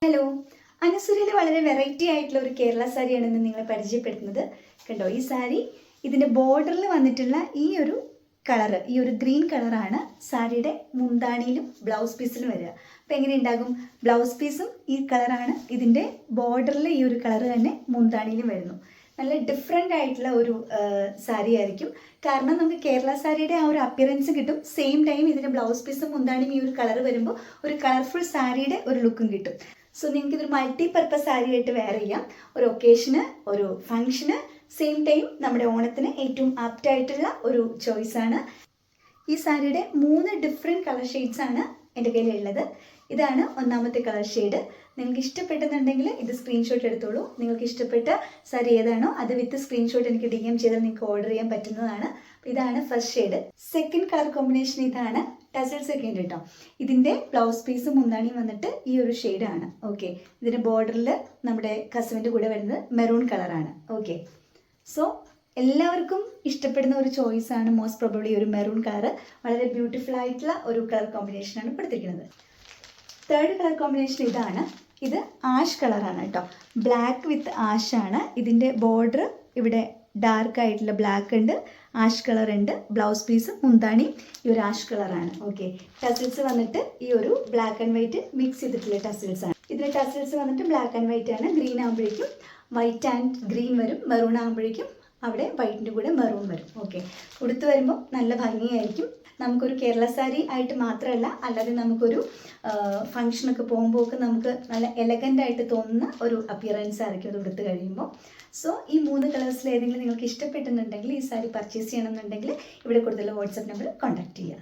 Hello, അനുസരിയിൽ വളരെ variety ആയിട്ടുള്ള ഒരു കേരള സാരിയാണ് ഇന്ന് നിങ്ങളെ പരിചയപ്പെടുത്തുന്നത്. കണ്ടോ, ഈ സാരി ഇതിൻ്റെ ബോർഡറിൽ വന്നിട്ടുള്ള ഈ ഒരു കളറ്, ഈ ഒരു ഗ്രീൻ കളറാണ് സാരിയുടെ മുന്താണിയിലും ബ്ലൗസ് പീസിലും വരിക. അപ്പോൾ എങ്ങനെ ഉണ്ടാകും? ബ്ലൗസ് പീസും ഈ കളറാണ്, ഇതിൻ്റെ ബോർഡറിൽ ഈ ഒരു കളറ് തന്നെ മുന്താണിയിലും വരുന്നു. നല്ല ഡിഫറെൻ്റ് ആയിട്ടുള്ള ഒരു സാരി ആയിരിക്കും. കാരണം നമുക്ക് കേരള സാരിയുടെ ആ ഒരു അപ്പിയറൻസ് കിട്ടും. സെയിം ടൈം ഇതിൻ്റെ ബ്ലൗസ് പീസും മുന്താണിയും ഈ ഒരു കളർ വരുമ്പോൾ ഒരു കളർഫുൾ സാരിയുടെ ഒരു ലുക്കും കിട്ടും. സോ നിങ്ങൾക്ക് ഇതൊരു മൾട്ടി പർപ്പസ് സാരി ആയിട്ട് വെയർ ചെയ്യാം. ഒരു ഒക്കേഷന്, ഒരു ഫംഗ്ഷന്, സെയിം ടൈം നമ്മുടെ ഓണത്തിന് ഏറ്റവും ആപ്റ്റ് ആയിട്ടുള്ള ഒരു ചോയ്സാണ്. ഈ സാരിയുടെ 3 ഡിഫറെൻറ്റ് കളർ ഷെയ്ഡ്സ് ആണ് എൻ്റെ കയ്യിലുള്ളത്. ഇതാണ് ഒന്നാമത്തെ കളർ ഷെയ്ഡ്. നിങ്ങൾക്ക് ഇഷ്ടപ്പെട്ടെന്നുണ്ടെങ്കിൽ ഇത് സ്ക്രീൻഷോട്ട് എടുത്തോളൂ. നിങ്ങൾക്ക് ഇഷ്ടപ്പെട്ട സാരി ഏതാണോ അത് വിത്ത് സ്ക്രീൻഷോട്ട് എനിക്ക് DM ചെയ്താൽ നിങ്ങൾക്ക് ഓർഡർ ചെയ്യാൻ പറ്റുന്നതാണ്. ഇതാണ് first shade. Second colour combination ഇതാണ്. ടസൽസ് ഒക്കെ ഉണ്ട് കേട്ടോ. ഇതിൻ്റെ ബ്ലൗസ് പീസും മുന്താണിയും വന്നിട്ട് ഈ ഒരു ഷെയ്ഡാണ്. ഓക്കെ, ഇതിൻ്റെ ബോർഡറിൽ നമ്മുടെ കസവിൻ്റെ കൂടെ വരുന്നത് മെറൂൺ കളറാണ്. ഓക്കെ, സോ എല്ലാവർക്കും ഇഷ്ടപ്പെടുന്ന ഒരു ചോയ്സാണ് മോസ്റ്റ് പ്രോബബ്ലി ഒരു മെറൂൺ കളർ. വളരെ ബ്യൂട്ടിഫുൾ ആയിട്ടുള്ള ഒരു കളർ കോമ്പിനേഷനാണ് കൊടുത്തിരിക്കുന്നത്. തേർഡ് കളർ കോമ്പിനേഷൻ ഇതാണ്. ഇത് ആഷ് കളറാണ് കേട്ടോ. ബ്ലാക്ക് വിത്ത് ആഷ് ആണ്. ഇതിൻ്റെ ബോർഡർ ഇവിടെ ഡാർക്ക് ആയിട്ടുള്ള ബ്ലാക്ക് ഉണ്ട്, ആഷ് കളർ ഉണ്ട്. ബ്ലൗസ് പീസ് മുന്താണി ഈ ഒരു ആഷ് കളറാണ്. ഓക്കെ, ടസിൽസ് വന്നിട്ട് ഈ ഒരു ബ്ലാക്ക് ആൻഡ് വൈറ്റ് മിക്സ് ചെയ്തിട്ടുള്ള ടസിൽസ് ആണ്. ഇതിൻ്റെ ടസിൽസ് വന്നിട്ട് ബ്ലാക്ക് ആൻഡ് വൈറ്റ് ആണ്. ഗ്രീൻ ആകുമ്പോഴേക്കും വൈറ്റ് ആൻഡ് ഗ്രീൻ വരും. മെറൂൺ ആകുമ്പോഴേക്കും അവിടെ വൈറ്റിൻ്റെ കൂടെ മെറൂൺ വരും. ഓക്കെ, ഉടുത്ത് വരുമ്പോൾ നല്ല ഭംഗിയായിരിക്കും. നമുക്കൊരു കേരള സാരി ആയിട്ട് മാത്രമല്ല, അല്ലാതെ നമുക്കൊരു ഫങ്ഷനൊക്കെ പോകുമ്പോൾ ഒക്കെ നമുക്ക് നല്ല എലഗൻ്റ് ആയിട്ട് തോന്നുന്ന ഒരു അപ്പിയറൻസ് ആയിരിക്കും അത് ഉടുത്ത് കഴിയുമ്പോൾ. സോ ഈ 3 കളേഴ്സിൽ ഏതെങ്കിലും നിങ്ങൾക്ക് ഇഷ്ടപ്പെട്ടെന്നുണ്ടെങ്കിൽ ഈ സാരി പർച്ചേസ് ചെയ്യണമെന്നുണ്ടെങ്കിൽ ഇവിടെ കൊടുത്തുള്ള വാട്സപ്പ് നമ്പർ കോൺടാക്ട് ചെയ്യുക.